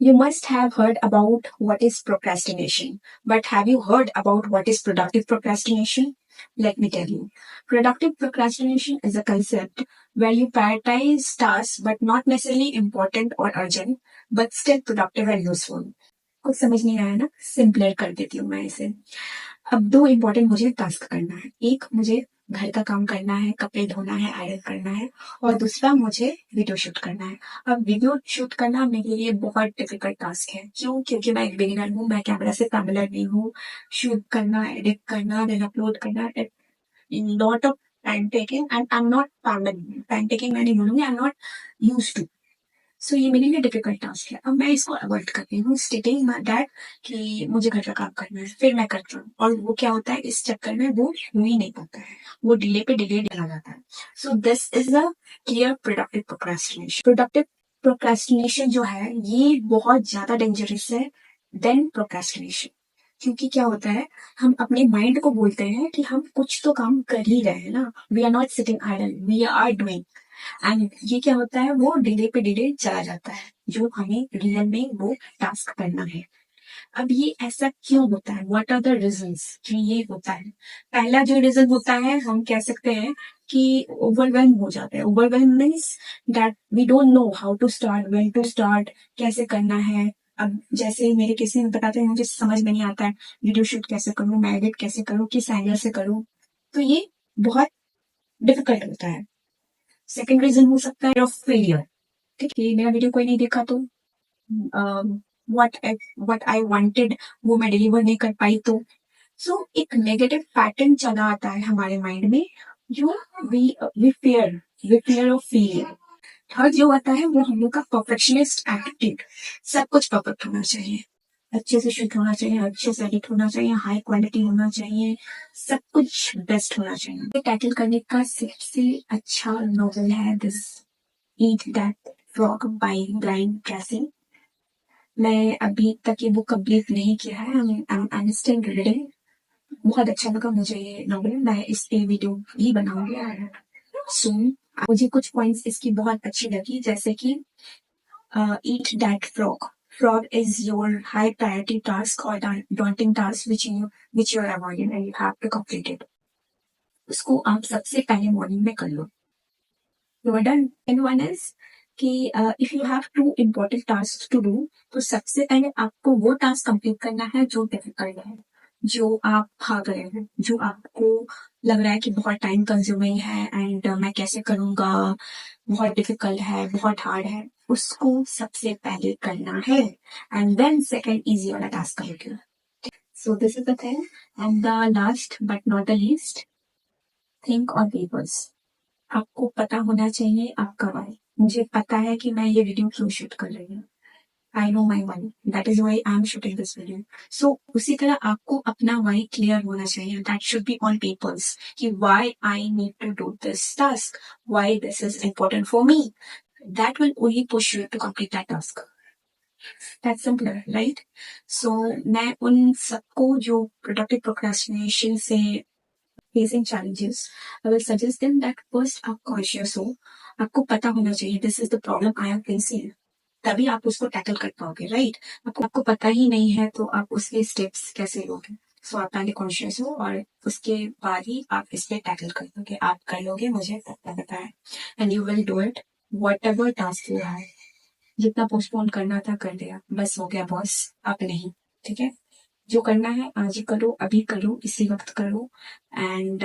You must have heard about what is procrastination, but have you heard about what is productive procrastination? Let me tell you. Productive procrastination is a concept where you prioritize tasks but not necessarily important or urgent, but still productive and useful. कुछ समझ नहीं आया ना? Simpler कर देती हूँ मैं इसे। अब दो इम्पोर्टेंट मुझे टास्क करना है। एक मुझे घर का काम करना है, कपड़े धोना है, आयरन करना है और दूसरा मुझे वीडियो शूट करना है। अब वीडियो शूट करना मेरे लिए बहुत डिफिकल्ट टास्क है। क्यों? क्योंकि मैं एक बिगिनर हूँ, मैं कैमरा से फैमिलियर नहीं हूँ। शूट करना, एडिट करना, देन अपलोड करना, lot of time taking and I am not family. Time taking मैं नहीं बोलूंगी, I am not use to. So ये मेरे लिए डिफिकल्ट टास्क है। अब मैं इसको अवॉइड करती हूँ स्टेटिंग दैट कि मुझे घर का काम करना है, फिर मैं करती हूँ और वो क्या होता है इस चक्कर में वो हो ही नहीं पाता है, वो डिले पे डिले चला जाता है। So this is a clear productive procrastination. Productive procrastination जो है ये बहुत ज्यादा डेंजरस है देन प्रोक्रेस्टिनेशन। क्योंकि क्या होता है, हम अपने माइंड को बोलते हैं कि हम कुछ तो काम कर ही रहे हैं ना, we are not sitting idle, we are doing. And ये क्या होता है, वो डिले पे डिले चला जाता है जो हमें रियल में वो टास्क करना है। अब ये ऐसा क्यों होता है, व्हाट आर द रीजंस कि ये होता है? पहला जो रीजन होता है, हम कह सकते हैं कि ओवरवेलम हो जाते हैं। Overwhelm means that we don't know how to start, when to start, कैसे करना है। अब जैसे मेरे किसी ने बताते हैं, मुझे समझ में नहीं आता है वीडियो शूट कैसे करूँ, मैं एडिट कैसे करूँ, किस एंगल से करूँ, तो ये बहुत डिफिकल्ट होता है। सेकंड रीजन हो सकता है ऑफ फेलियर। ठीक है, मेरा वीडियो कोई नहीं देखा तो व्हाट व्हाट आई वांटेड वो मैं डिलीवर नहीं कर पाई तो। सो एक नेगेटिव पैटर्न चला आता है हमारे माइंड में, जो we we fear of failure. Third जो आता है वो हम लोग का परफेक्शनिस्ट एटीट्यूड। सब कुछ परफेक्ट होना चाहिए, अच्छे से शूट होना चाहिए, अच्छे से एडिट होना चाहिए, हाई क्वालिटी होना चाहिए, सब कुछ बेस्ट होना चाहिए। टैकल करने का सबसे अच्छा नॉवल है this eat that frog by Brian Tracy. मैं अभी तक ये बुक कंप्लीट नहीं किया है, आई एम स्टिल रीडिंग। बहुत अच्छा लगा मुझे ये नॉवल, मैं इस पे वीडियो भी बनाऊंगी सून। मुझे कुछ पॉइंट्स इसकी बहुत अच्छी लगी, जैसे कि eat that frog. Frog is your high priority task or daunting task which you're avoiding and you have to complete it. उसको आप सबसे पहले मॉर्निंग में कर लो। You are done. And one is कि if you have two important task to do, तो सबसे पहले आपको वो टास्क कंप्लीट करना है जो डिफिकल्ट है, जो आप भाग रहे हैं, जो आपको लग रहा है कि बहुत टाइम कंज्यूमिंग है एंड मैं कैसे करूंगा, बहुत डिफिकल्ट है, बहुत हार्ड है, उसको सबसे पहले करना है एंड देन सेकंड इजी वाला टास्क करोगे। So this is the thing. And the last but not the least, think on papers. आपको पता होना चाहिए आपका वाई। मुझे पता है कि मैं ये वीडियो क्यों शूट कर रही हूँ। I know my why, that is why I am shooting this video. So उसी तरह आपको अपना वाई क्लियर होना चाहिए, that should be on papers कि why I need to do this task, why this is important for me. That will only push you to complete that task. That simpler, right? So मैं उन सबको जो productive procrastination से facing challenges, I will suggest them that first आप conscious हो, आपको पता होना चाहिए this is the problem I am facing, तभी आप उसको टैकल कर पाओगे, राइट? आपको पता ही नहीं है तो आप उसके स्टेप्स कैसे लोगे? सो आप पहले कॉन्शियस हो और उसके बाद ही आप इस पे टैकल कर लोगे, आप कर लोगे, मुझे पता है। And you will do it what ever task you have. जितना पोस्टपोन करना था कर दिया, बस हो गया बॉस, अब नहीं। ठीक है, जो करना है आज ही करो, अभी करो, इसी वक्त करो। एंड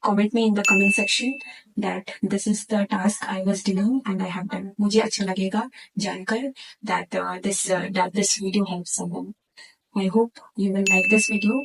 कमेंट में in the comment section that this is the task I was doing and I have done. मुझे अच्छा लगेगा जानकर that this video help someone. I hope you will like this video.